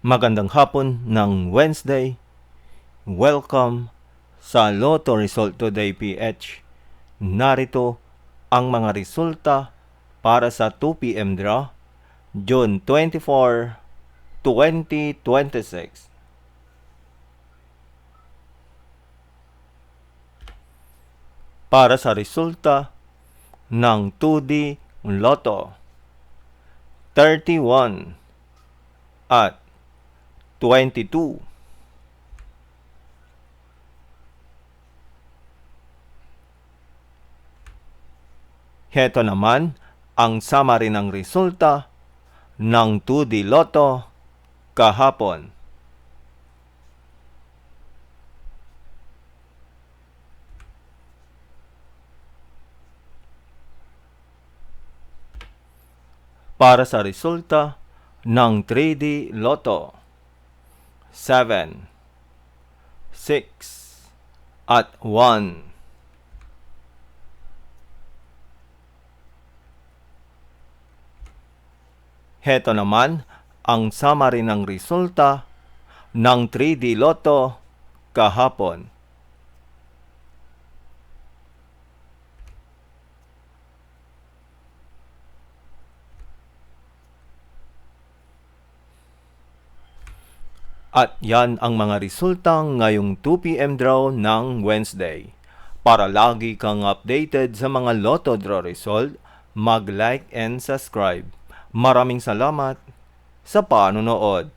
Magandang hapon ng Wednesday. Welcome sa Lotto Result Today PH. Narito ang mga resulta para sa 2 p.m. draw, June 24, 2026. Para sa resulta ng 2D Lotto, 31 at 22. Heto naman ang summary ng resulta ng 2D Lotto kahapon. Para sa resulta ng 3D Lotto, 7, 6, at 1. Heto naman ang summary ng resulta ng 3D Lotto kahapon. At yan ang mga resulta ngayong 2 p.m. draw ng Wednesday. Para lagi kang updated sa mga Lotto draw result, mag-like and subscribe. Maraming salamat sa panonood.